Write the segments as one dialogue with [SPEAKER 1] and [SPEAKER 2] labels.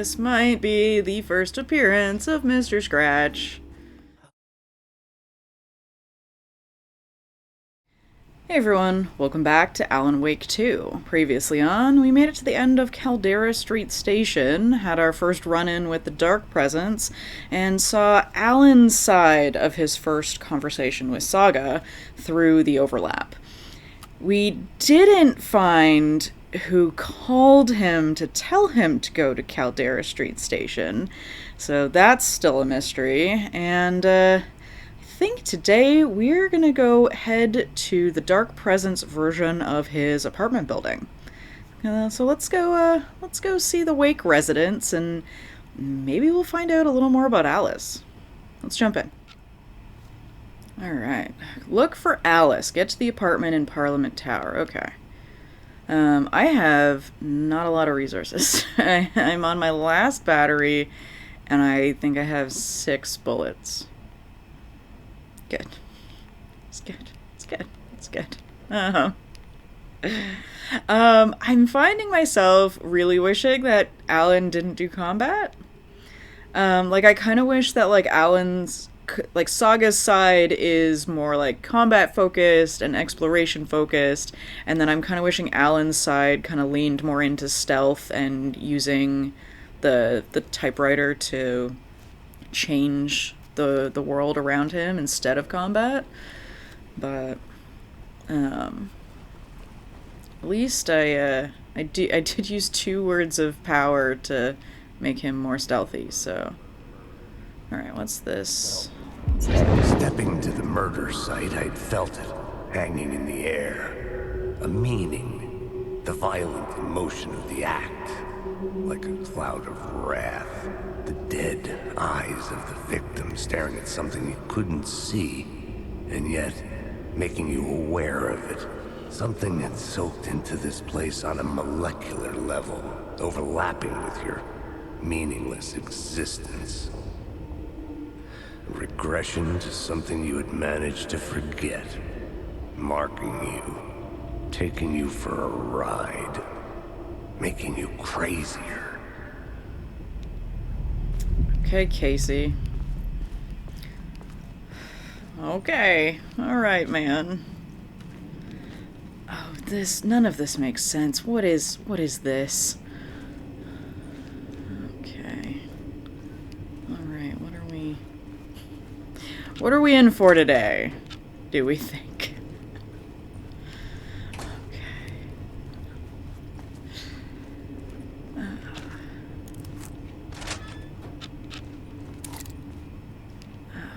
[SPEAKER 1] This might be the first appearance of Mr. Scratch. Hey everyone, welcome back to Alan Wake 2. Previously on, we made it to the end of Caldera Street Station, had our first run-in with the Dark Presence, and saw Alan's side of his first conversation with Saga through the overlap. We didn't find who called him to tell him to go to Caldera Street Station, so that's still a mystery, and I think today we're gonna go head to the Dark Presence version of his apartment building. So let's go see the Wake residents, and maybe we'll find out a little more about Alice. Let's jump in. Alright. Look for Alice. Get to the apartment in Parliament Tower. Okay. I have not a lot of resources. I'm on my last battery, and I think I have 6 bullets. Good. It's good. It's good. It's good. I'm finding myself really wishing that Alan didn't do combat. I kind of wish that, Alan's, Saga's side is more, combat-focused and exploration-focused, and then I'm kind of wishing Alan's side kind of leaned more into stealth and using the typewriter to change the world around him instead of combat. But at least I did use 2 words of power to make him more stealthy. So, all right, what's this?
[SPEAKER 2] Stepping to the murder site, I'd felt it hanging in the air, a meaning, the violent emotion of the act, like a cloud of wrath. The dead eyes of the victim staring at something you couldn't see, and yet making you aware of it. Something that soaked into this place on a molecular level, overlapping with your meaningless existence. Regression to something you had managed to forget, marking you, taking you for a ride, making you crazier.
[SPEAKER 1] Okay, Casey. Okay. Alright, man. Oh, none of this makes sense. What is this? Okay. Alright, what are we in for today? Do we think?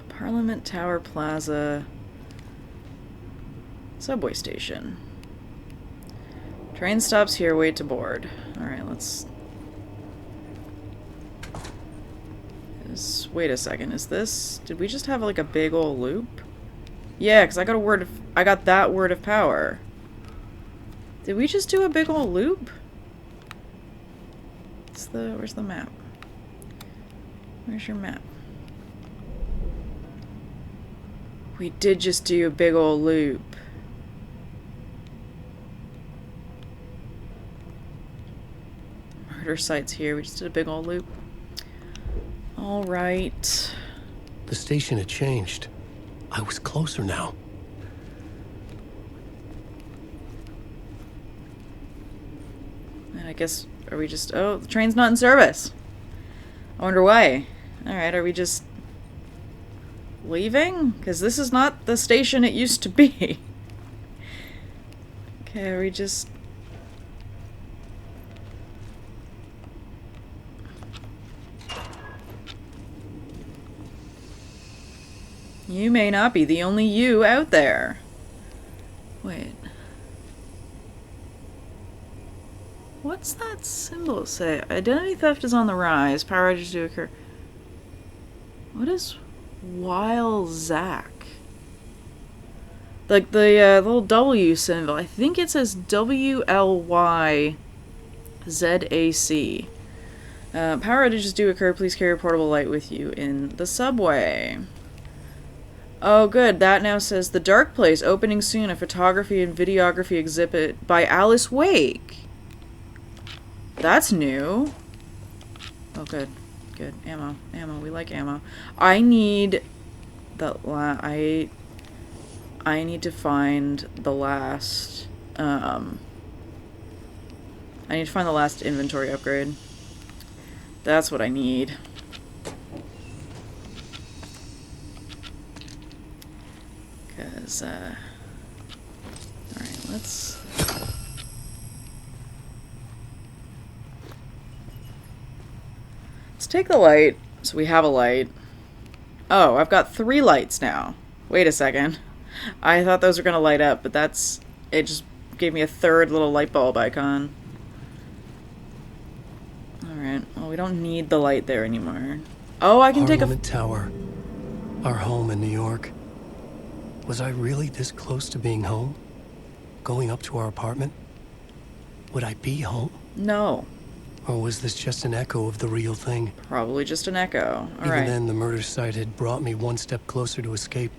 [SPEAKER 1] Parliament Tower Plaza subway station. Train stops here, wait to board. Alright, let's... Wait a second, is this... Did we just have a big ol' loop? Yeah, because I got that word of power. Did we just do a big ol' loop? Where's the map? Where's your map? We did just do a big ol' loop. Murder site's here. We just did a big ol' loop. Alright.
[SPEAKER 3] The station had changed. I was closer now.
[SPEAKER 1] And I guess, are we just... Oh, the train's not in service. I wonder why. Alright, are we just... leaving? Because this is not the station it used to be. Okay, are we just... You may not be the only you out there. Wait. What's that symbol say? Identity theft is on the rise. Power outages do occur. What is... While Zach? The little W symbol. I think it says WLYZAC. Power outages do occur. Please carry a portable light with you in the subway. Oh, good. That now says The Dark Place, opening soon, a photography and videography exhibit by Alice Wake. That's new. Oh, good. Good. Ammo. Ammo. We like ammo. I need I need to find the last, I need to find the last inventory upgrade. That's what I need. Because, alright, let's take the light, so we have a light. Oh, I've got 3 lights now. Wait a second. I thought those were going to light up, but it just gave me a 3rd little light bulb icon. Alright, well, we don't need the light there anymore. Oh, I can take a...
[SPEAKER 3] Parliament Tower. Our home in New York. Was I really this close to being home? Going up to our apartment? Would I be home?
[SPEAKER 1] No.
[SPEAKER 3] Or was this just an echo of the real thing?
[SPEAKER 1] Probably just an echo. Alright.
[SPEAKER 3] Even then, the murder site had brought me one step closer to escape.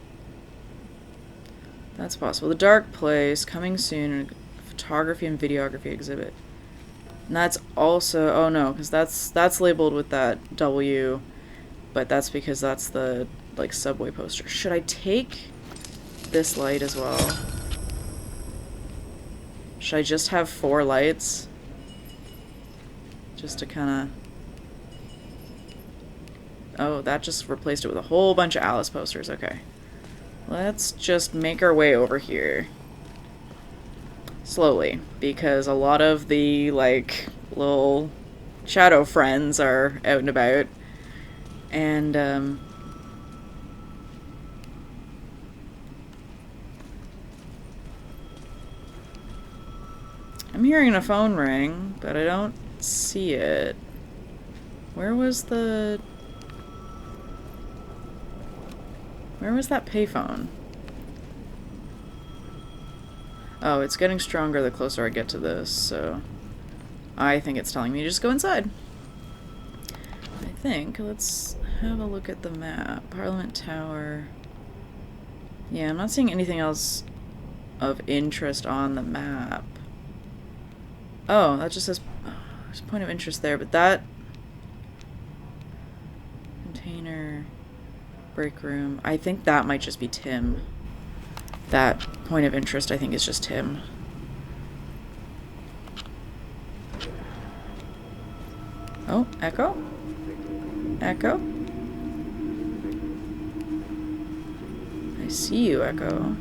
[SPEAKER 1] That's possible. The Dark Place, coming soon, photography and videography exhibit. And that's also... Oh, no, because that's labeled with that W, but that's because that's the, like, subway poster. Should I take this light as well? Should I just have 4 lights? Just to kind of... Oh, that just replaced it with a whole bunch of Alice posters. Okay. Let's just make our way over here. Slowly. Because a lot of the, like, little shadow friends are out and about. And, I'm hearing a phone ring, but I don't see it. Where was that payphone? Oh, it's getting stronger the closer I get to this, so I think it's telling me to just go inside. I think. Let's have a look at the map. Parliament Tower. Yeah, I'm not seeing anything else of interest on the map. Oh, that just says... There's a point of interest there, but that... Container... Break room... I think that might just be Tim. That point of interest, I think, is just Tim. Oh, Echo? Echo? I see you, Echo.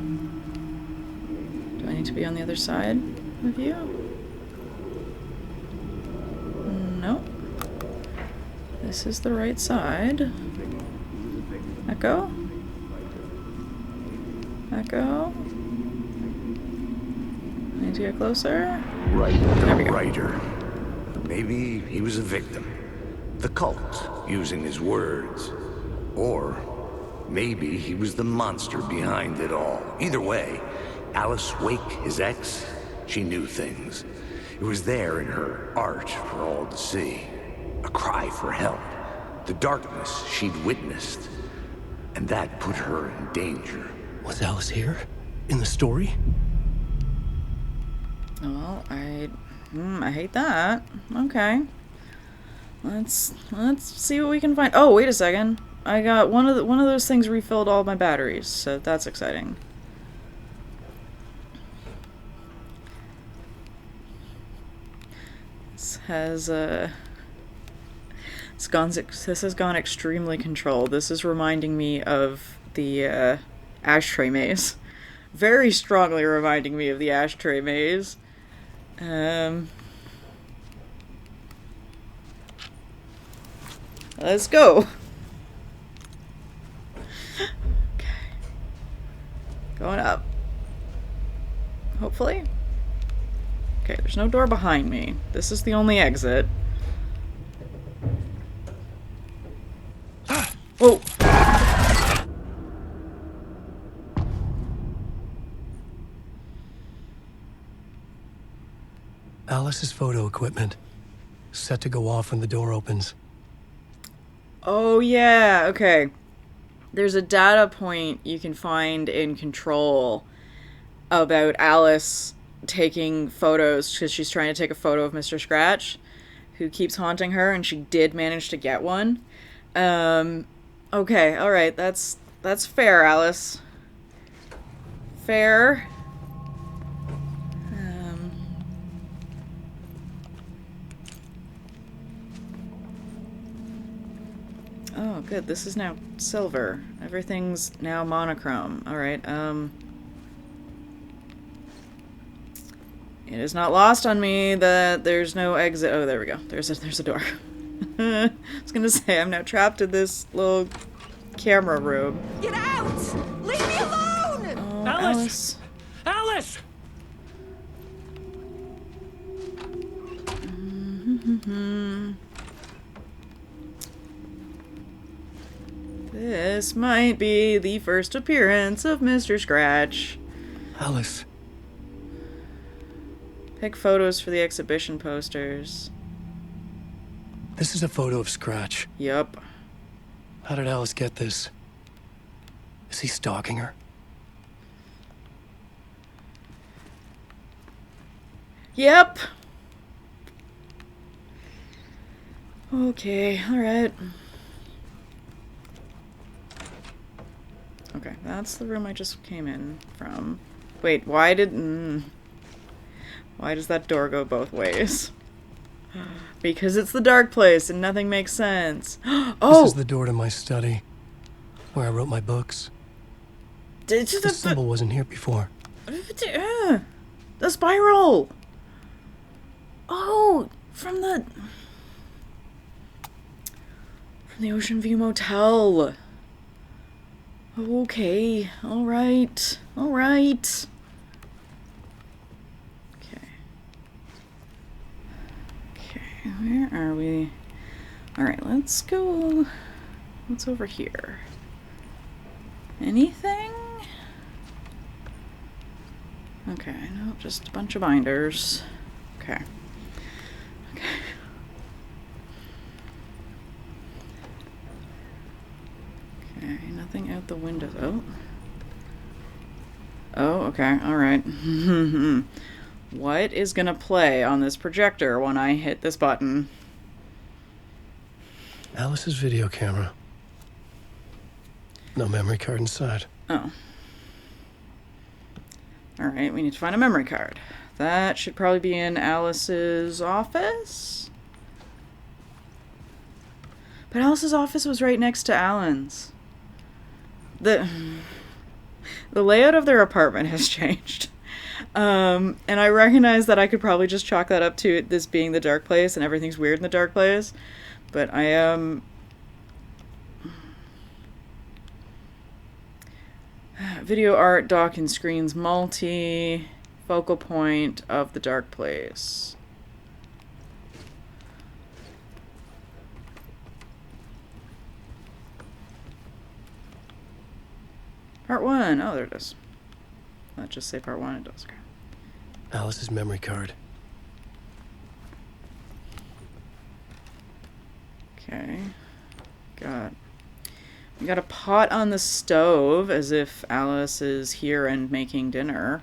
[SPEAKER 1] Do I need to be on the other side of you? Nope. This is the right side. Echo? Echo? Need to get closer?
[SPEAKER 2] Right,
[SPEAKER 1] There we go.
[SPEAKER 2] writer. Maybe he was a victim. The cult, using his words. Or maybe he was the monster behind it all. Either way, Alice Wake, his ex, she knew things. It was there in her art for all to see. A cry for help. The darkness she'd witnessed. And that put her in danger.
[SPEAKER 3] Was Alice here? In the story?
[SPEAKER 1] Well, I hate that. Okay. Let's see what we can find. Oh, wait a second. I got one of those things refilled all my batteries, so that's exciting. This has this has gone extremely controlled. This is reminding me of the ashtray maze. Very strongly reminding me of the ashtray maze. Let's go. Okay. Going up. Hopefully. Okay, there's no door behind me. This is the only exit. Whoa!
[SPEAKER 3] Alice's photo equipment. Set to go off when the door opens.
[SPEAKER 1] Oh, yeah, okay. There's a data point you can find in Control about Alice taking photos because she's trying to take a photo of Mr. Scratch. who keeps haunting her, and she did manage to get one. Okay, alright, that's fair, Alice. Fair. Oh, good. This is now silver. Everything's now monochrome. Alright, it is not lost on me that there's no exit. Oh, there we go. There's a door. I was gonna say, I'm now trapped in this little camera room.
[SPEAKER 4] Get out! Leave me alone!
[SPEAKER 1] Oh,
[SPEAKER 3] Alice! Alice!
[SPEAKER 1] This might be the first appearance of Mr. Scratch.
[SPEAKER 3] Alice.
[SPEAKER 1] Pick photos for the exhibition posters.
[SPEAKER 3] This is a photo of Scratch.
[SPEAKER 1] Yup.
[SPEAKER 3] How did Alice get this? Is he stalking her?
[SPEAKER 1] Yep. Okay, alright. Okay, that's the room I just came in from. Wait, why does that door go both ways? Because it's the dark place and nothing makes sense. Oh!
[SPEAKER 3] This is the door to my study, where I wrote my books. The symbol wasn't here before.
[SPEAKER 1] The spiral! Oh! From the Ocean View Motel. Okay, alright. Alright. Okay, where are we? Alright, let's go. What's over here? Anything? Okay, no, just a bunch of binders. Okay. Okay. Okay, nothing out the windows. Oh. Oh, okay, alright. What is gonna play on this projector when I hit this button?
[SPEAKER 3] Alice's video camera. No memory card inside.
[SPEAKER 1] Oh. Alright, we need to find a memory card. That should probably be in Alice's office? But Alice's office was right next to Alan's. The layout of their apartment has changed. And I recognize that I could probably just chalk that up to this being the dark place and everything's weird in the dark place. But I am... Video art, dock and screens, multi, focal point of the dark place. Part 1. Oh, there it is. Let's just say part 1. It does. Okay.
[SPEAKER 3] Alice's memory card.
[SPEAKER 1] Okay. We got a pot on the stove, as if Alice is here and making dinner.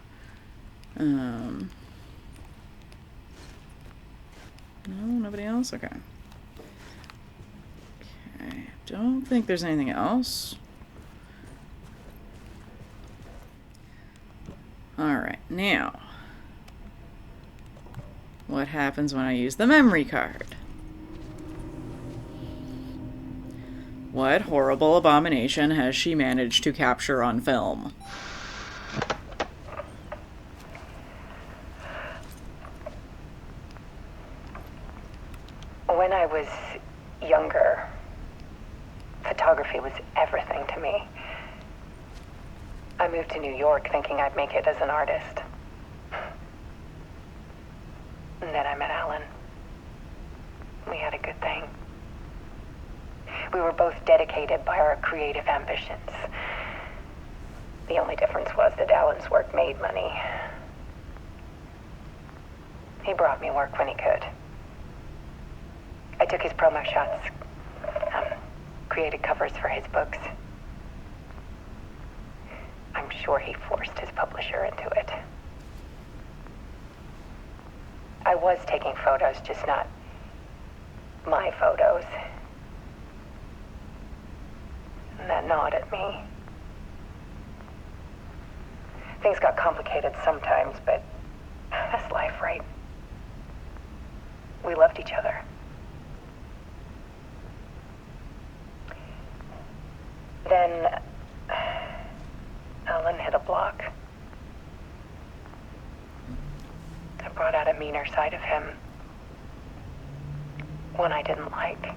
[SPEAKER 1] No, nobody else? Okay. Okay. Don't think there's anything else. Alright, now. What happens when I use the memory card? What horrible abomination has she managed to capture on film?
[SPEAKER 5] When I was younger, photography was everything to me. I moved to New York thinking I'd make it as an artist. And then I met Alan. We had a good thing. We were both dedicated by our creative ambitions. The only difference was that Alan's work made money. He brought me work when he could. I took his promo shots, created covers for his books. I'm sure he forced his publisher into it. I was taking photos, just not My photos. And that nod at me. Things got complicated sometimes, but that's life, right? We loved each other. Then Alan hit a block. I brought out a meaner side of him. One I didn't like.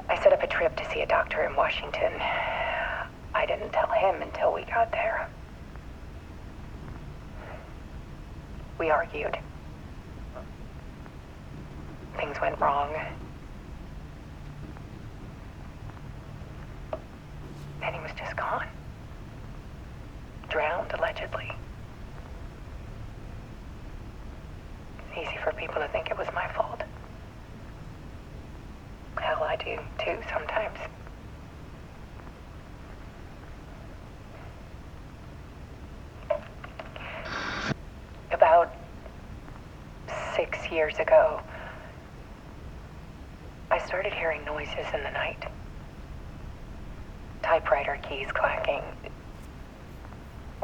[SPEAKER 5] I set up a trip to see a doctor in Washington. I didn't tell him until we got there. We argued. Things went wrong. And he was just gone. Drowned, allegedly. It's easy for people to think it was my fault. Hell, I do too sometimes. About 6 years ago, I started hearing noises in the night. Typewriter keys clacking.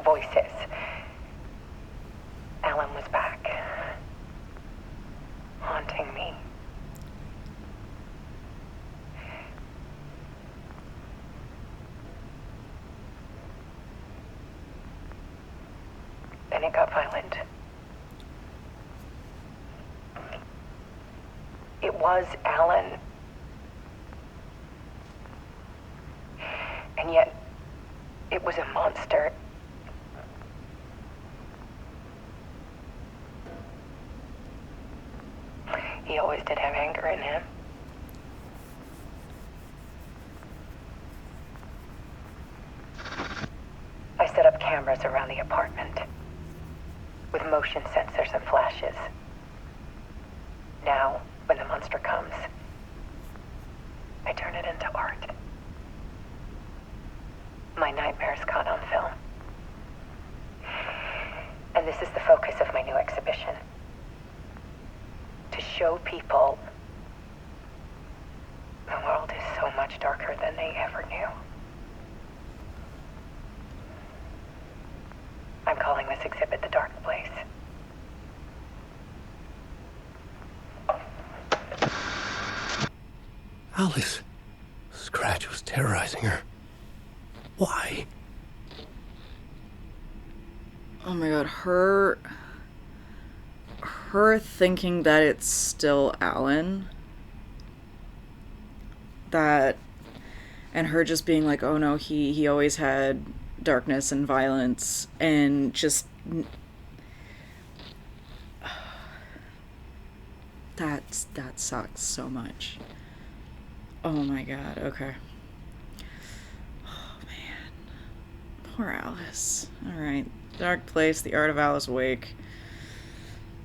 [SPEAKER 5] Voices. Alan was back. Haunting me. Then it got violent. It was Alan. And yet, it was a monster. He always did have anger in him. I set up cameras around the apartment with motion sensors and flashes. Now, when the monster comes, I turn it into art. My nightmares caught on film. And this is the focus of my new exhibition. To show people the world is so much darker than they ever knew. I'm calling this exhibit The Dark Place.
[SPEAKER 3] Alice. Scratch was terrorizing her. Why?
[SPEAKER 1] Oh my god, her thinking that it's still Alan. That, and her just being like, oh no, he always had darkness and violence, and just that sucks so much. Oh my god, okay. Oh man. Poor Alice. Alright. Dark Place, The Art of Alice Wake.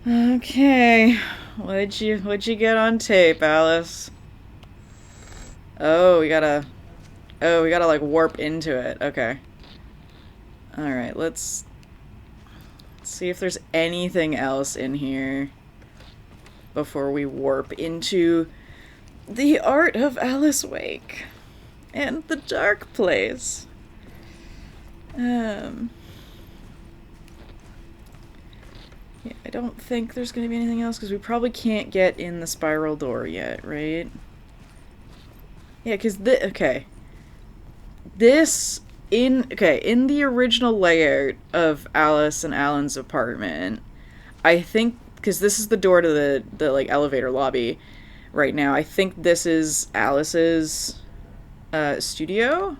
[SPEAKER 1] Okay. What'd you get on tape, Alice? Oh, we gotta like warp into it. Okay. Alright, let's see if there's anything else in here before we warp into The Art of Alice Wake and The Dark Place. Yeah, I don't think there's going to be anything else because we probably can't get in the spiral door yet, right? Yeah, because okay. In the original layout of Alice and Alan's apartment, I think, because this is the door to the like elevator lobby right now, I think this is Alice's studio.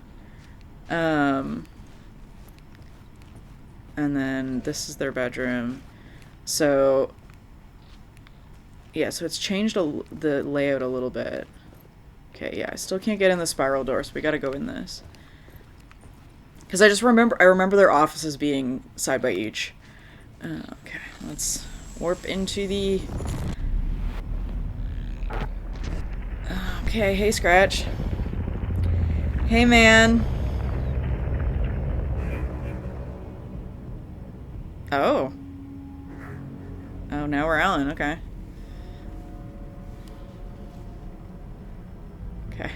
[SPEAKER 1] And then this is their bedroom. So yeah, so it's changed the layout a little bit. Okay, yeah, I still can't get in the spiral door, so we gotta go in this. Because I remember their offices being side by each. Okay, let's warp into the... Okay, hey Scratch. Hey man. Oh. Oh, now we're Alan, okay. Okay.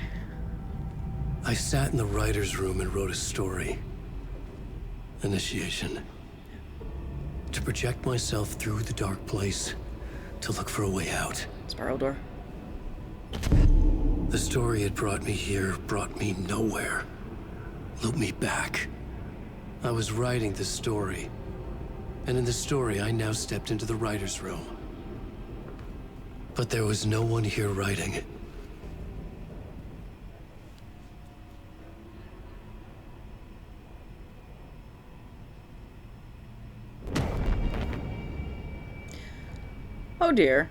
[SPEAKER 3] I sat in the writer's room and wrote a story. Initiation. To project myself through the dark place, to look for a way out.
[SPEAKER 1] Spiral door.
[SPEAKER 3] The story had brought me here, brought me nowhere. Looped me back. I was writing the story. And in the story, I now stepped into the writer's room. But there was no one here writing it.
[SPEAKER 1] Oh dear.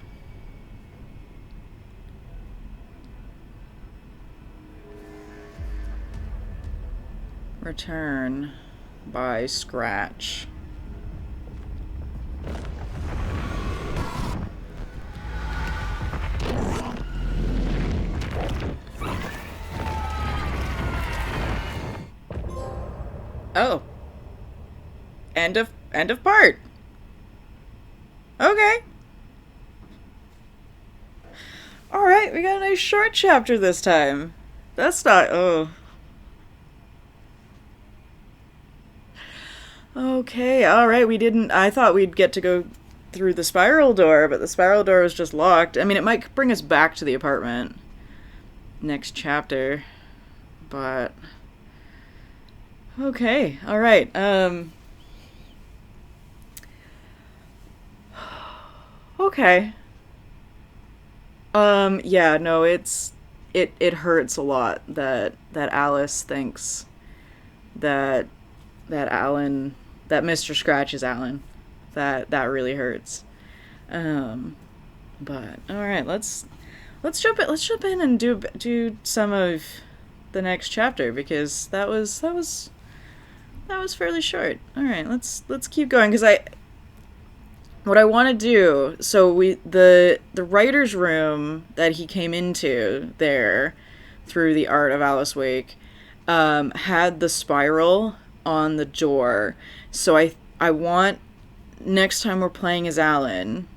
[SPEAKER 1] Return by Scratch. Oh. End of part. Okay. Alright, we got a nice short chapter this time. That's not... oh. Okay, alright, we didn't... I thought we'd get to go through the spiral door, but the spiral door was just locked. I mean, it might bring us back to the apartment next chapter, but... okay, alright, okay. Yeah, no, it hurts a lot that Alice thinks that Alan, that Mr. Scratch is Alan. That really hurts. But all right, let's jump in and do some of the next chapter, because that was fairly short. All right, let's keep going, because what I want to do, so the writer's room that he came into there through the art of Alice Wake had the spiral on the door. So I want, next time we're playing as Alan,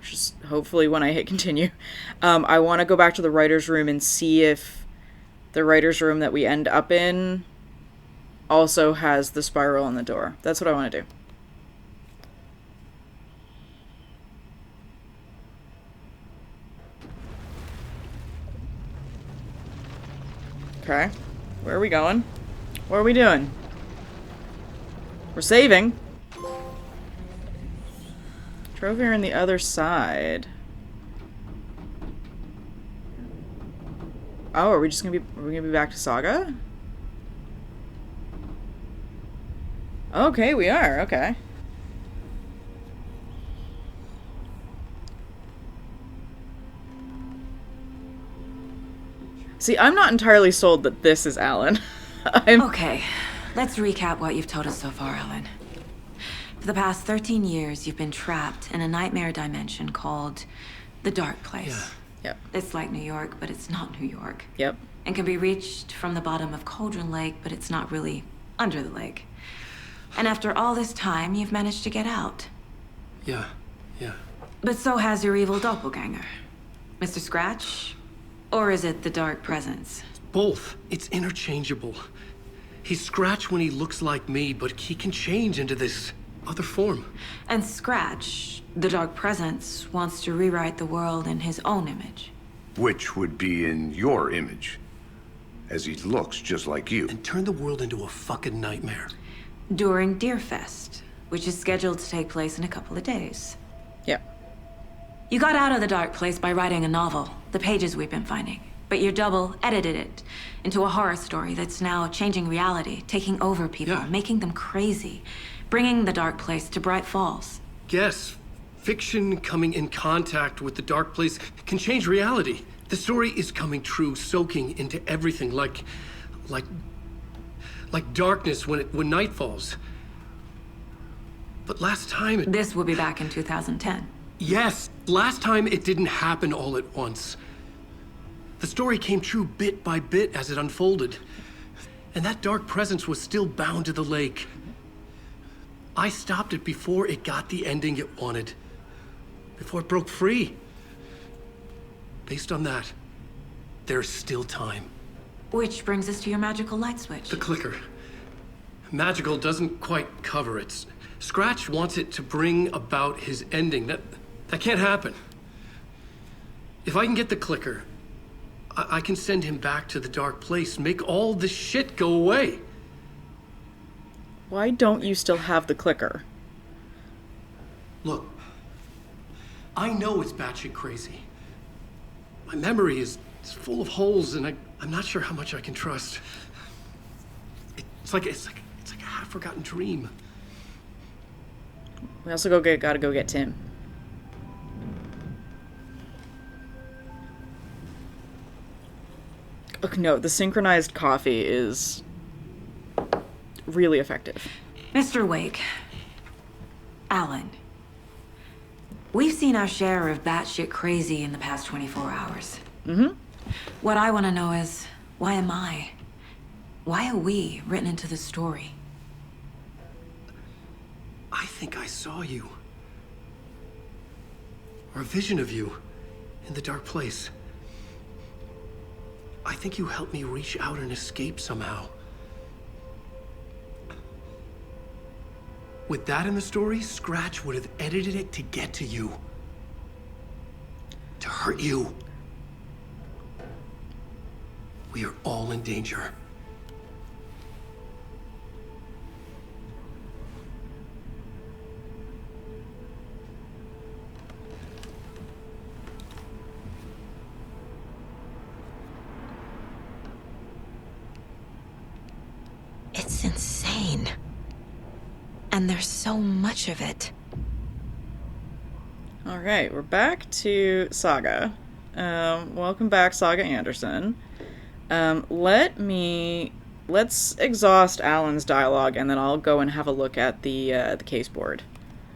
[SPEAKER 1] which is hopefully when I hit continue, I want to go back to the writer's room and see if the writer's room that we end up in also has the spiral on the door. That's what I want to do. Okay. Where are we going? What are we doing? We're saving. Drove here on the other side. Oh, are we gonna be back to Saga? Okay, we are. Okay. See, I'm not entirely sold that this is Alan.
[SPEAKER 4] Okay, let's recap what you've told us so far, Alan. For the past 13 years, you've been trapped in a nightmare dimension called the Dark Place.
[SPEAKER 3] Yeah.
[SPEAKER 1] Yep.
[SPEAKER 4] It's like New York, but it's not New York.
[SPEAKER 1] Yep.
[SPEAKER 4] And can be reached from the bottom of Cauldron Lake, but it's not really under the lake. And after all this time, you've managed to get out.
[SPEAKER 3] Yeah.
[SPEAKER 4] But so has your evil doppelganger. Mr. Scratch? Or is it the Dark Presence?
[SPEAKER 3] Both. It's interchangeable. He's Scratch when he looks like me, but he can change into this other form.
[SPEAKER 4] And Scratch, the Dark Presence, wants to rewrite the world in his own image.
[SPEAKER 2] Which would be in your image, as he looks just like you.
[SPEAKER 3] And turn the world into a fucking nightmare.
[SPEAKER 4] During Deerfest, which is scheduled to take place in a couple of days.
[SPEAKER 1] Yep.
[SPEAKER 4] You got out of the Dark Place by writing a novel, the pages we've been finding. But your double edited it into a horror story that's now changing reality, taking over people,
[SPEAKER 3] Yeah.
[SPEAKER 4] making them crazy, bringing the Dark Place to Bright Falls.
[SPEAKER 3] Yes, fiction coming in contact with the dark place can change reality. The story is coming true, soaking into everything like darkness when night falls. But last time
[SPEAKER 4] This will be back in 2010.
[SPEAKER 3] Yes, last time it didn't happen all at once. The story came true bit by bit as it unfolded. And that dark presence was still bound to the lake. I stopped it before it got the ending it wanted. Before it broke free. Based on that, there's still time.
[SPEAKER 4] Which brings us to your magical light switch.
[SPEAKER 3] The clicker. Magical doesn't quite cover it. Scratch wants it to bring about his ending. That can't happen. If I can get the clicker, I can send him back to the dark place, make all this shit go away.
[SPEAKER 1] Why don't you still have the clicker?
[SPEAKER 3] Look, I know it's batshit crazy. My memory is full of holes, and I'm not sure how much I can trust. It's like a half-forgotten dream.
[SPEAKER 1] We also gotta go get Tim. Okay, no, the synchronized coffee is really effective.
[SPEAKER 4] Mr. Wake. Alan. We've seen our share of batshit crazy in the past 24 hours.
[SPEAKER 1] Mm-hmm.
[SPEAKER 4] What I want to know is, why am I? Why are we written into the story?
[SPEAKER 3] I think I saw you. Or a vision of you in the dark place. I think you helped me reach out and escape somehow. With that in the story, Scratch would have edited it to get to you. To hurt you. We are all in danger.
[SPEAKER 4] It's insane. And there's so much of it.
[SPEAKER 1] Alright, we're back to Saga. Welcome back, Saga Anderson. Let's exhaust Alan's dialogue, and then I'll go and have a look at the case board.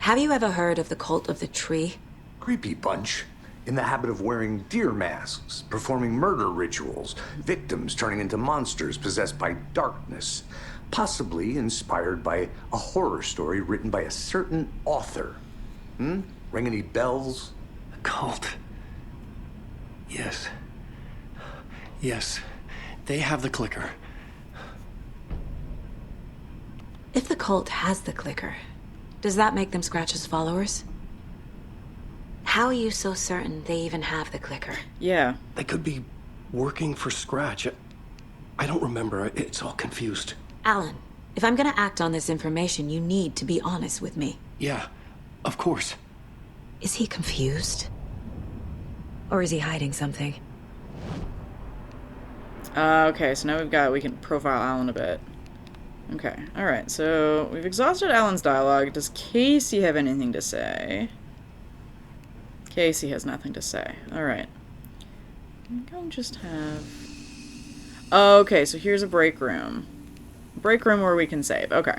[SPEAKER 4] Have you ever heard of the cult of the tree?
[SPEAKER 2] Creepy bunch. In the habit of wearing deer masks, performing murder rituals, victims turning into monsters possessed by darkness. Possibly inspired by a horror story written by a certain author. Ring any bells?
[SPEAKER 3] A cult. Yes. Yes. They have the clicker.
[SPEAKER 4] If the cult has the clicker, does that make them Scratch's followers? How are you so certain they even have the clicker?
[SPEAKER 1] Yeah.
[SPEAKER 3] They could be working for Scratch. I don't remember. It's all confused.
[SPEAKER 4] Alan, if I'm gonna act on this information, you need to be honest with me.
[SPEAKER 3] Yeah, of course.
[SPEAKER 4] Is he confused? Or is he hiding something?
[SPEAKER 1] Okay, so now we can profile Alan a bit. Okay, alright, so we've exhausted Alan's dialogue. Does Casey have anything to say? Casey has nothing to say. Alright. I'm gonna just have... Okay, so here's a break room. Break room where we can save. Okay.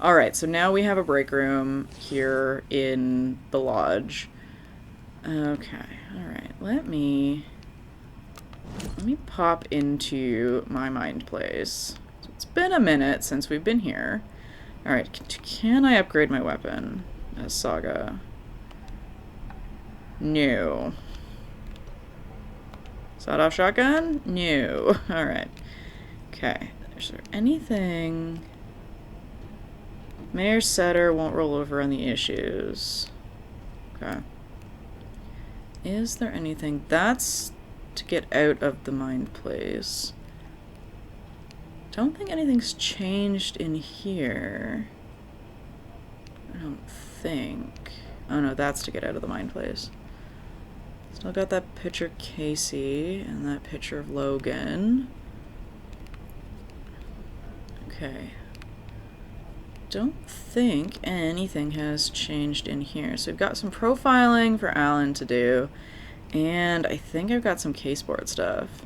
[SPEAKER 1] Alright, so now we have a break room here in the lodge. Okay, alright. Let me pop into my mind place. So it's been a minute since we've been here. Alright, can I upgrade my weapon as Saga? No. Sawed-off shotgun? No. Alright. Okay. Is there anything... Mayor Setter won't roll over on the issues. Okay. Is there anything... That's to get out of the mind place. Don't think anything's changed in here. I don't think. Oh no, that's to get out of the mind place. Still got that picture of Casey and that picture of Logan. Okay. Don't think anything has changed in here. So we've got some profiling for Alan to do. And I think I've got some caseboard stuff.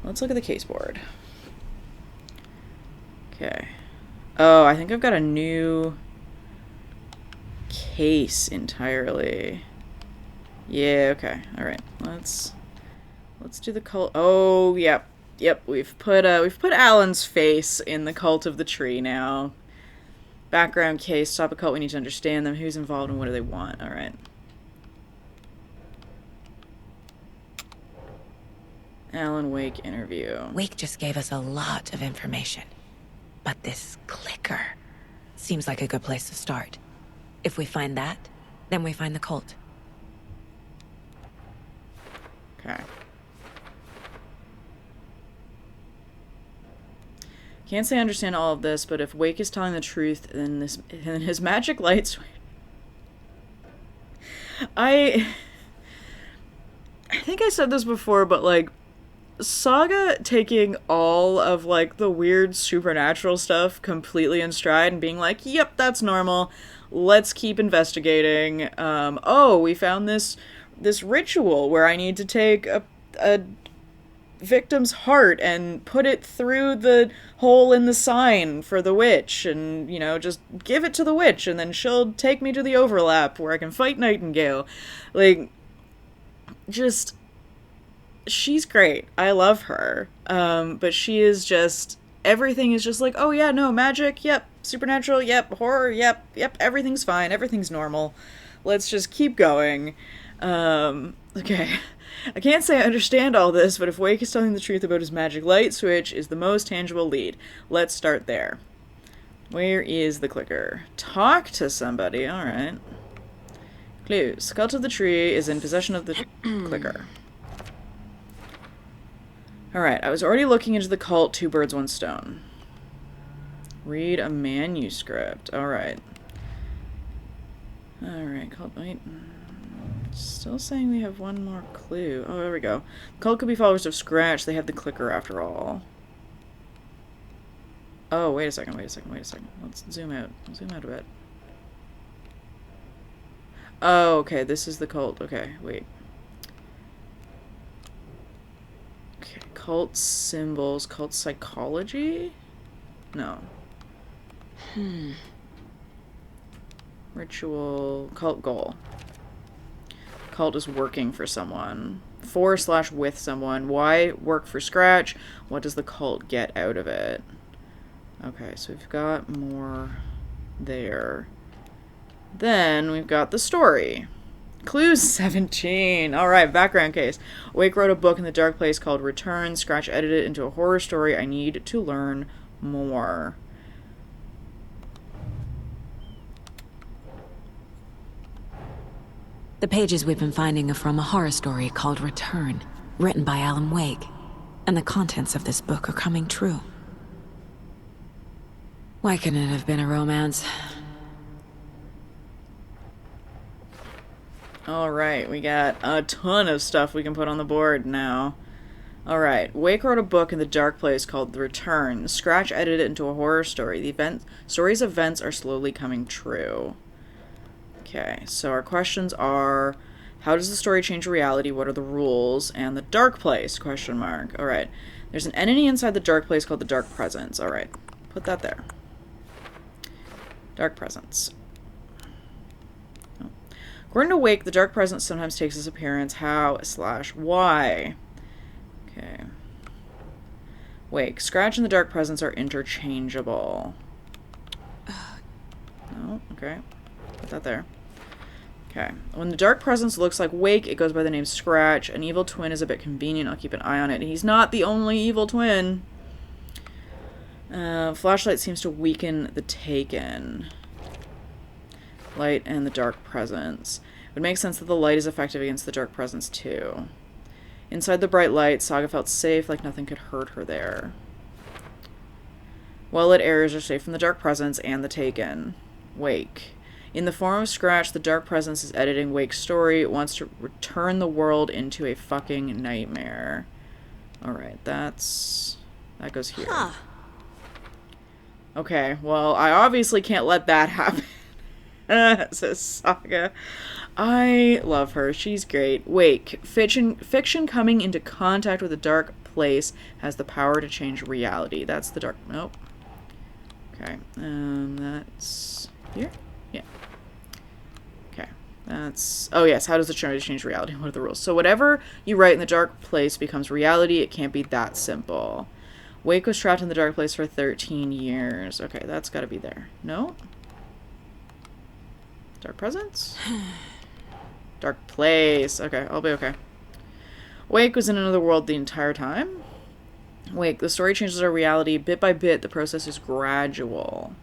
[SPEAKER 1] Let's look at the caseboard. Okay. Oh, I think I've got a new case entirely. Yeah, okay. Alright. Let's do the cult. Oh, yep. Yep, we've put Alan's face in the cult of the tree now. Background case, stop a cult, we need to understand them. Who's involved and what do they want? Alright. Alan Wake interview.
[SPEAKER 4] Wake just gave us a lot of information. But this clicker seems like a good place to start. If we find that, then we find the cult.
[SPEAKER 1] Okay. Can't say I understand all of this, but if Wake is telling the truth, then his magic light switch. I think I said this before, but like, Saga taking all of like the weird supernatural stuff completely in stride and being like, yep, that's normal. Let's keep investigating. Oh, we found this ritual where I need to take a victim's heart and put it through the hole in the sign for the witch, and, you know, just give it to the witch, and then she'll take me to the overlap where I can fight Nightingale. Like, just, she's great. I love her. But she is just, everything is just like, oh yeah, no, magic, yep, supernatural, yep, horror, yep, everything's fine, everything's normal. Let's just keep going. Okay. I can't say I understand all this, but if Wake is telling the truth about his magic light switch is the most tangible lead. Let's start there. Where is the clicker? Talk to somebody, alright. Clues. Cult of the Tree is in possession of the clicker. Alright, I was already looking into the cult, 2 birds, 1 stone. Read a manuscript. Alright. Alright, cult, wait. Still saying we have 1 more clue. Oh, there we go. Cult could be followers of Scratch. They have the clicker after all. Oh, wait a second. Let's zoom out. Zoom out a bit. Oh, okay. This is the cult. Okay, wait. Okay, cult symbols. Cult psychology? No. Ritual. Cult goal. Cult is working for someone. For/with someone. Why work for Scratch? What does the cult get out of it? Okay, so we've got more there. Then we've got the story. Clues 17. Alright, background case. Wake wrote a book in the dark place called Return. Scratch edited it into a horror story. I need to learn more.
[SPEAKER 4] The pages we've been finding are from a horror story called Return, written by Alan Wake. And the contents of this book are coming true. Why couldn't it have been a romance?
[SPEAKER 1] Alright, we got a ton of stuff we can put on the board now. Alright, Wake wrote a book in the dark place called The Return. Scratch edited it into a horror story. The story's events are slowly coming true. Okay, so our questions are, how does the story change reality? What are the rules? And the dark place, question mark. Alright, there's an entity inside the dark place called the Dark Presence. Alright, put that there. Dark Presence. Oh. According to Wake, the Dark Presence sometimes takes its appearance. How/why? Okay. Wake, Scratch and the Dark Presence are interchangeable. No, okay. Put that there. Okay. When the Dark Presence looks like Wake, it goes by the name Scratch. An evil twin is a bit convenient. I'll keep an eye on it. He's not the only evil twin. Flashlight seems to weaken the Taken. Light and the Dark Presence. It would make sense that the light is effective against the Dark Presence too. Inside the bright light, Saga felt safe, like nothing could hurt her there. Well-lit areas are safe from the Dark Presence and the Taken. Wake. In the form of Scratch, the Dark Presence is editing Wake's story. It wants to return the world into a fucking nightmare. Alright, that goes here. Huh. Okay, well, I obviously can't let that happen. Says Saga. I love her. She's great. Wake. Fiction coming into contact with a dark place has the power to change reality. That's the dark... Nope. Okay, that's... here? Yeah. Okay, that's... Oh, yes, how does the story change reality? What are the rules? So whatever you write in the dark place becomes reality. It can't be that simple. Wake was trapped in the dark place for 13 years. Okay, that's got to be there. No? Dark presence? Dark place. Okay, I'll be okay. Wake was in another world the entire time? Wake, the story changes our reality bit by bit. The process is gradual.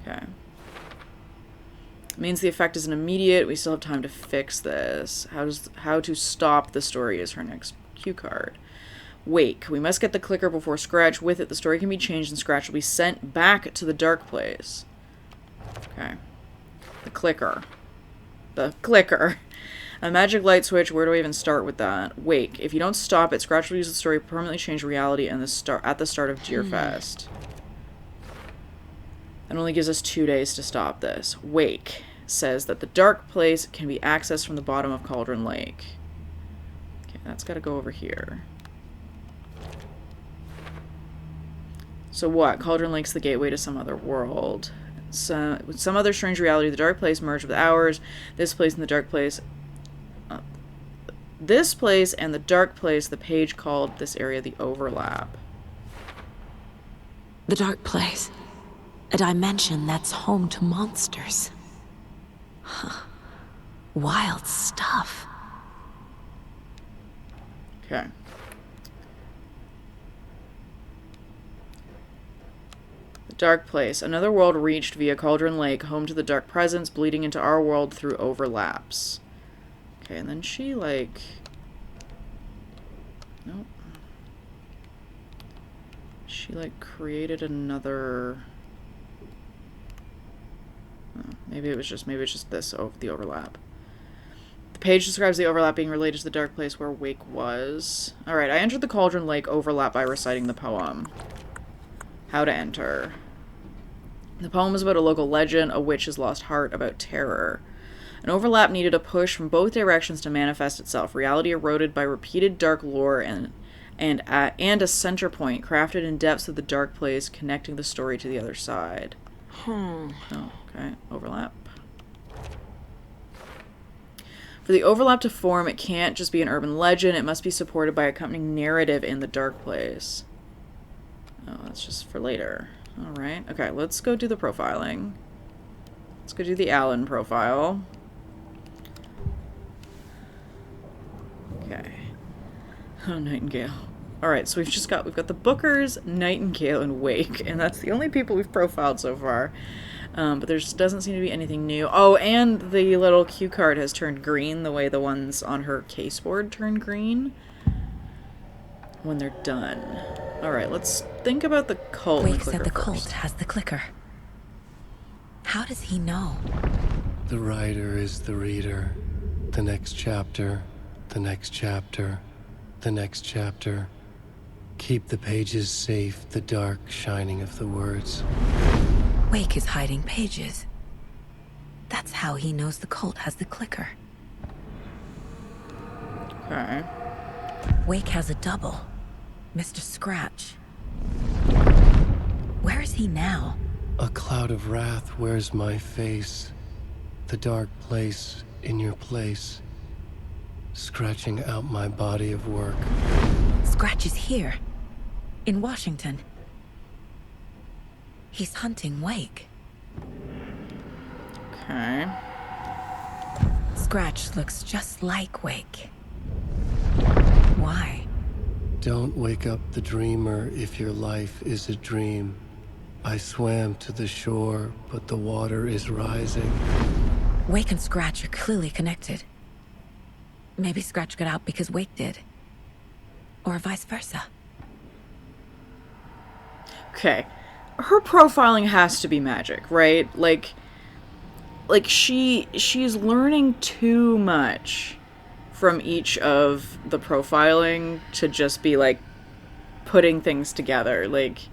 [SPEAKER 1] Okay. It means the effect isn't immediate. We still have time to fix this. How to stop the story is her next cue card. Wake. We must get the clicker before Scratch. With it, the story can be changed and Scratch will be sent back to the dark place. Okay. The clicker. The clicker. A magic light switch. Where do I even start with that? Wake. If you don't stop it, Scratch will use the story to permanently change reality and at the start of Deerfest. It only gives us 2 days to stop this. Wake says that the dark place can be accessed from the bottom of Cauldron Lake. Okay, that's got to go over here. So what? Cauldron Lake's the gateway to some other world. With some other strange reality, the dark place merged with ours. This place and the dark place... this place and the dark place, the page called this area the overlap.
[SPEAKER 4] The dark place. A dimension that's home to monsters. Huh. Wild stuff.
[SPEAKER 1] Okay. The dark place. Another world reached via Cauldron Lake, home to the dark presence, bleeding into our world through overlaps. Okay, and then she, like... Nope. She, like, created another... Oh, maybe it's just this, the overlap. The page describes the overlap being related to the dark place where Wake was. Alright, I entered the Cauldron Lake overlap by reciting the poem. How to enter. The poem is about a local legend, a witch's lost heart, about terror. An overlap needed a push from both directions to manifest itself. Reality eroded by repeated dark lore and a center point crafted in depths of the dark place, connecting the story to the other side. Oh, okay. Overlap. For the overlap to form, it can't just be an urban legend. It must be supported by accompanying narrative in the dark place. Oh, that's just for later. Alright. Okay, let's go do the profiling. Let's go do the Alan profile. Okay. Oh, Nightingale. Alright, so we've got the Bookers, Nightingale, and Wake, and that's the only people we've profiled so far. But there just doesn't seem to be anything new. Oh, and the little cue card has turned green the way the ones on her caseboard turn green when they're done. Alright, let's think about the cult.
[SPEAKER 4] Wake said the cult has the clicker. How does he know?
[SPEAKER 3] The writer is the reader. The next chapter, the next chapter, the next chapter. Keep the pages safe, the dark shining of the words.
[SPEAKER 4] Wake is hiding pages. That's how he knows the cult has the clicker.
[SPEAKER 1] Okay.
[SPEAKER 4] Wake has a double. Mr. Scratch. Where is he now?
[SPEAKER 3] A cloud of wrath wears my face. The dark place in your place. Scratching out my body of work.
[SPEAKER 4] Scratch is here. In Washington. He's hunting Wake.
[SPEAKER 1] Okay.
[SPEAKER 4] Scratch looks just like Wake. Why?
[SPEAKER 3] Don't wake up the dreamer if your life is a dream. I swam to the shore, but the water is rising.
[SPEAKER 4] Wake and Scratch are clearly connected. Maybe Scratch got out because Wake did. Or vice versa.
[SPEAKER 1] Okay. Her profiling has to be magic, right? Like she's learning too much from each of the profiling to just be like putting things together. Like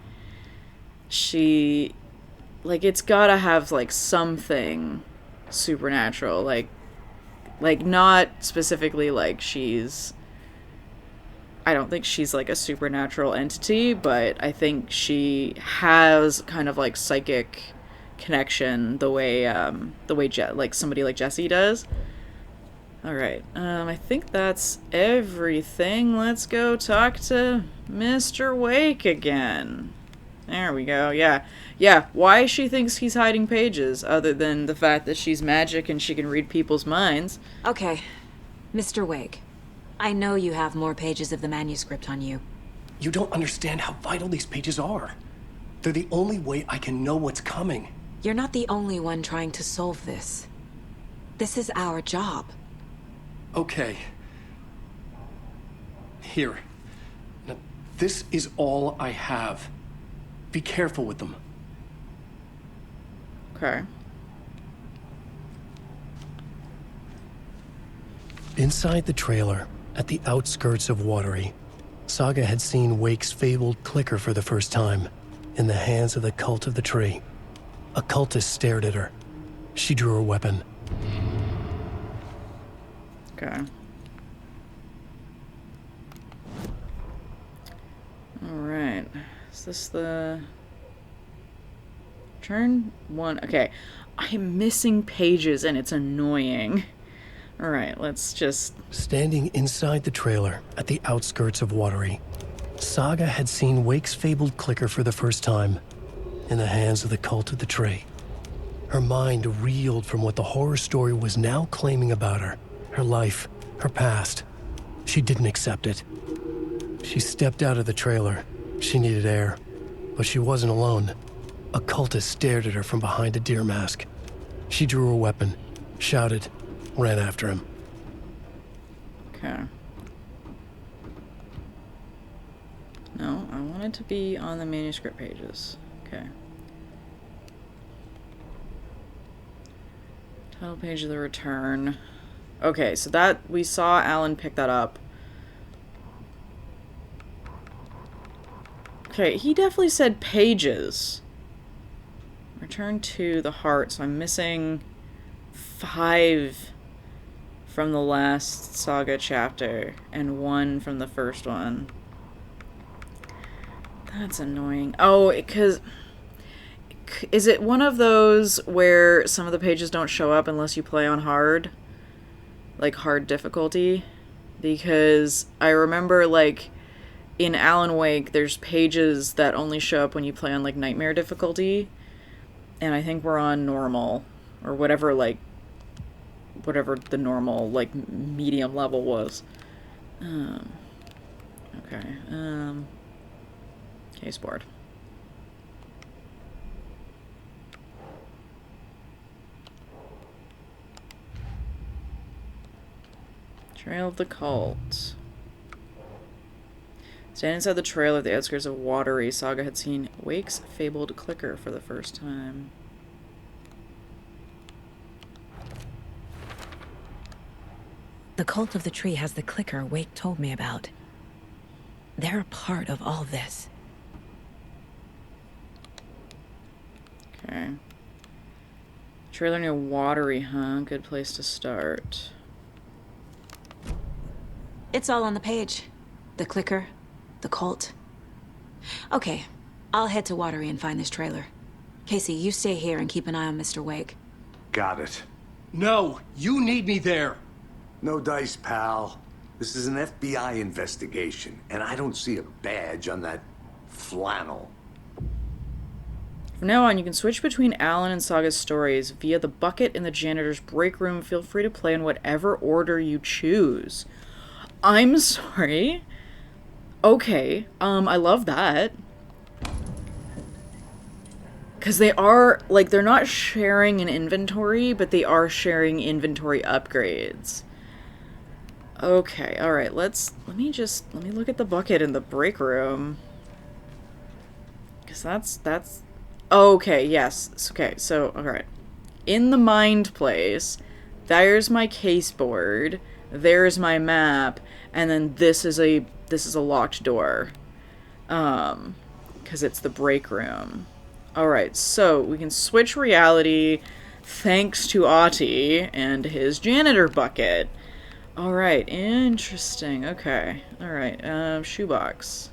[SPEAKER 1] it's gotta have like something supernatural, like not specifically like I don't think she's like a supernatural entity, but I think she has kind of like psychic connection the way like somebody like Jesse does. All right. I think that's everything. Let's go talk to Mr. Wake again. There we go. Yeah. Why she thinks he's hiding pages, other than the fact that she's magic and she can read people's minds.
[SPEAKER 4] Okay. Mr. Wake. I know you have more pages of the manuscript on you.
[SPEAKER 3] You don't understand how vital these pages are. They're the only way I can know what's coming.
[SPEAKER 4] You're not the only one trying to solve this. This is our job.
[SPEAKER 3] Okay. Here. Now, this is all I have. Be careful with them.
[SPEAKER 1] Okay.
[SPEAKER 6] Inside the trailer, at the outskirts of Watery, Saga had seen Wake's fabled clicker for the first time, in the hands of the Cult of the Tree. A cultist stared at her. She drew her weapon.
[SPEAKER 1] Okay. Alright. Is this the... Turn 1. Okay. I'm missing pages and it's annoying. Alright, let's just...
[SPEAKER 6] Standing inside the trailer, at the outskirts of Watery, Saga had seen Wake's fabled clicker for the first time, in the hands of the Cult of the Tree. Her mind reeled from what the horror story was now claiming about her. Her life, her past. She didn't accept it. She stepped out of the trailer. She needed air. But she wasn't alone. A cultist stared at her from behind a deer mask. She drew her weapon, shouted, ran after him.
[SPEAKER 1] Okay. No, I want it to be on the manuscript pages. Okay. Title page of the return. Okay, so that, we saw Alan pick that up. Okay, he definitely said pages. Return to the heart, so I'm missing 5 from the last Saga chapter and 1 from the first one. That's annoying. Oh, because... Is it one of those where some of the pages don't show up unless you play on hard? Like, hard difficulty? Because I remember, like, in Alan Wake, there's pages that only show up when you play on, like, nightmare difficulty. And I think we're on normal. Or whatever, like, whatever the normal, like, medium level was. Okay. Case board. Trail of the Cult. Standing inside the trail at the outskirts of Watery, Saga had seen Wake's fabled clicker for the first time.
[SPEAKER 4] The Cult of the Tree has the clicker Wake told me about. They're a part of all this.
[SPEAKER 1] Okay. Trailer near Watery, huh? Good place to start.
[SPEAKER 4] It's all on the page. The clicker, the cult. Okay, I'll head to Watery and find this trailer. Casey, you stay here and keep an eye on Mr. Wake.
[SPEAKER 2] Got it.
[SPEAKER 3] No, you need me there.
[SPEAKER 2] No dice, pal. This is an FBI investigation, and I don't see a badge on that flannel.
[SPEAKER 1] From now on, you can switch between Alan and Saga's stories via the bucket in the janitor's break room. Feel free to play in whatever order you choose. I'm sorry. Okay, I love that. Because they are, like, they're not sharing an inventory, but they are sharing inventory upgrades. Okay, alright, let me look at the bucket in the break room. Because that's... Okay, yes. Okay, so, alright. In the mind place, there's my case board, there's my map, and then this is a locked door. Because it's the break room. Alright, so we can switch reality thanks to Ati and his janitor bucket. Alright, interesting. Okay. Alright, shoebox.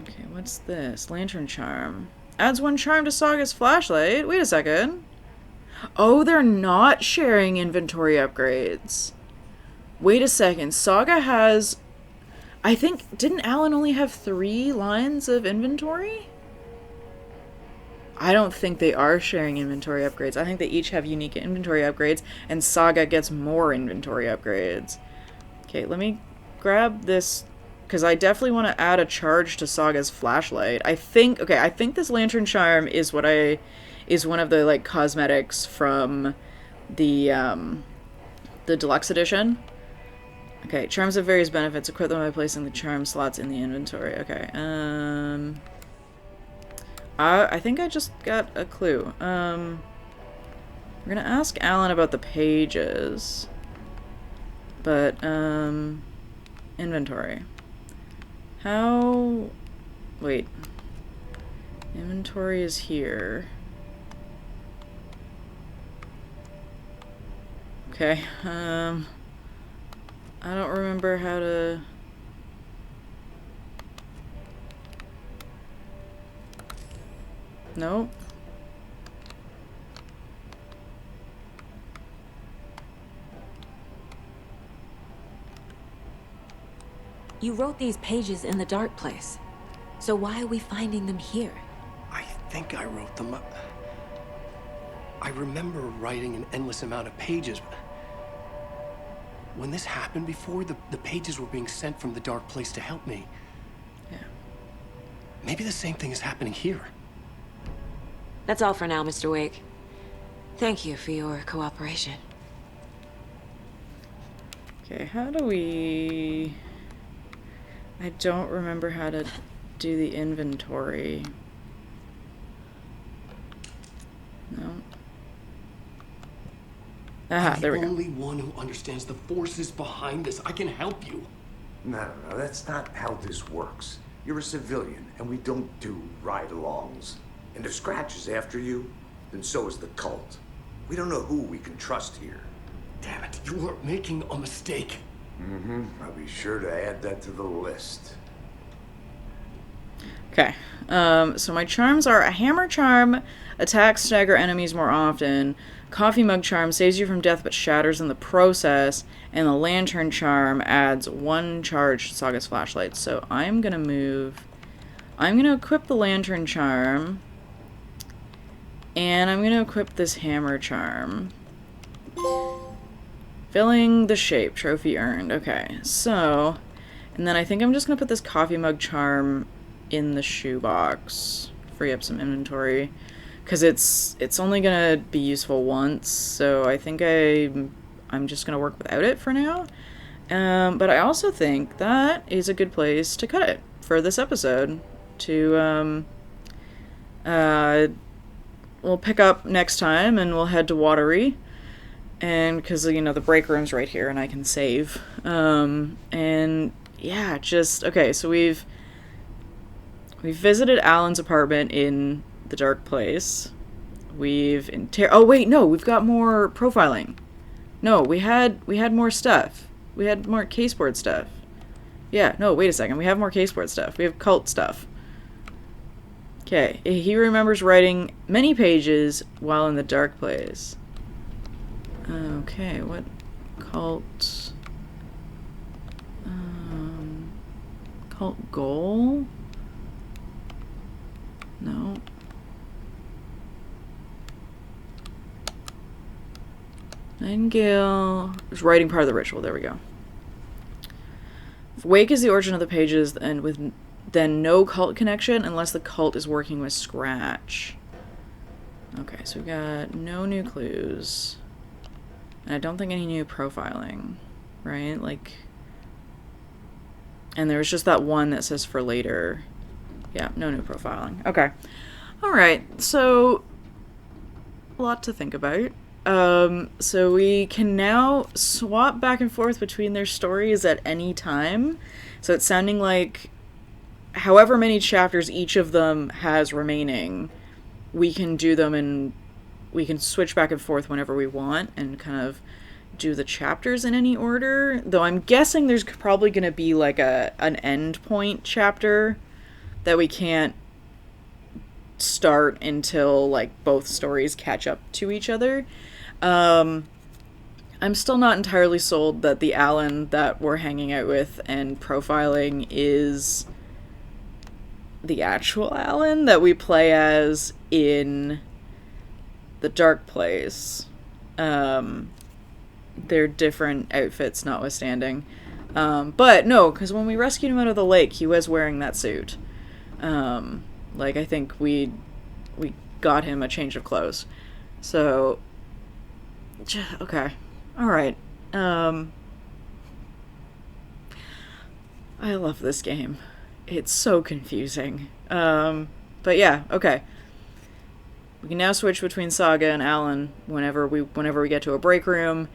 [SPEAKER 1] Okay, what's this? Lantern charm. Adds 1 charm to Saga's flashlight. Wait a second. Oh, they're not sharing inventory upgrades. Wait a second. Saga has... I think... Didn't Alan only have 3 lines of inventory? I don't think they are sharing inventory upgrades. I think they each have unique inventory upgrades, and Saga gets more inventory upgrades. Okay, let me grab this, because I definitely want to add a charge to Saga's flashlight. I think this lantern charm is one of the, like, cosmetics from the deluxe edition. Okay, charms have various benefits. Equip them by placing the charm slots in the inventory. Okay, I think I just got a clue. We're gonna ask Alan about the pages. But, inventory. How... Wait. Inventory is here. Okay, I don't remember how to... Nope.
[SPEAKER 4] You wrote these pages in the dark place. So why are we finding them here?
[SPEAKER 3] I think I wrote them up. I remember writing an endless amount of pages. When this happened before, the pages were being sent from the dark place to help me.
[SPEAKER 1] Yeah.
[SPEAKER 3] Maybe the same thing is happening here.
[SPEAKER 4] That's all for now, Mr. Wake. Thank you for your cooperation.
[SPEAKER 1] Okay, how do we... I don't remember how to do the inventory. No. Aha, there we go.
[SPEAKER 3] I'm the only one who understands the forces behind this. I can help you.
[SPEAKER 2] No, that's not how this works. You're a civilian, and we don't do ride-alongs. And if Scratch is after you, then so is the cult. We don't know who we can trust here.
[SPEAKER 3] Damn it, you are making a mistake.
[SPEAKER 2] I'll be sure to add that to the list.
[SPEAKER 1] Okay, so my charms are a hammer charm, attacks stagger enemies more often, coffee mug charm saves you from death but shatters in the process, and the lantern charm adds 1 charge to Saga's flashlight. So I'm gonna equip the lantern charm, and I'm gonna equip this hammer charm. Filling the shape, trophy earned. Okay, so, and then I think I'm just gonna put this coffee mug charm in the shoebox. Free up some inventory. Because it's only gonna be useful once, so I think I'm just gonna work without it for now. But I also think that is a good place to cut it for this episode. We'll pick up next time and we'll head to Watery. And because, you know, the break room's right here and I can save. And yeah, just, okay, so we've visited Alan's apartment in the dark place. We've oh wait, no, we've got more profiling. No, we had more stuff. We had more caseboard stuff. Yeah, no, wait a second, we have more caseboard stuff. We have cult stuff. Okay, he remembers writing many pages while in the dark place. Okay, what cult? Cult goal? No. Nightingale is writing part of the ritual. There we go. Wake is the origin of the pages, and with then no cult connection unless the cult is working with Scratch. Okay, so we've got no new clues. And I don't think any new profiling, right? Like, and there was just that one that says for later. Yeah, no new profiling. Okay. All right, so a lot to think about. So we can now swap back and forth between their stories at any time. So it's sounding like however many chapters each of them has remaining, we can do them and we can switch back and forth whenever we want and kind of do the chapters in any order. Though I'm guessing there's probably going to be like an end point chapter that we can't start until like both stories catch up to each other. I'm still not entirely sold that the Alan that we're hanging out with and profiling is the actual Alan that we play as in the dark place. Their different outfits notwithstanding. But no, because when we rescued him out of the lake, he was wearing that suit. I think we got him a change of clothes. So, okay. Alright. I love this game. It's so confusing. But yeah, okay. We can now switch between Saga and Alan whenever we get to a break room.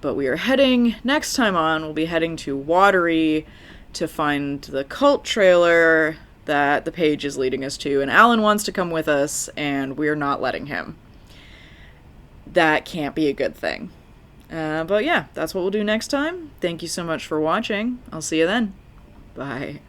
[SPEAKER 1] But we are heading, next time on, we'll be heading to Watery to find the cult trailer that the page is leading us to. And Alan wants to come with us, and we're not letting him. That can't be a good thing. But yeah, that's what we'll do next time. Thank you so much for watching. I'll see you then. Bye.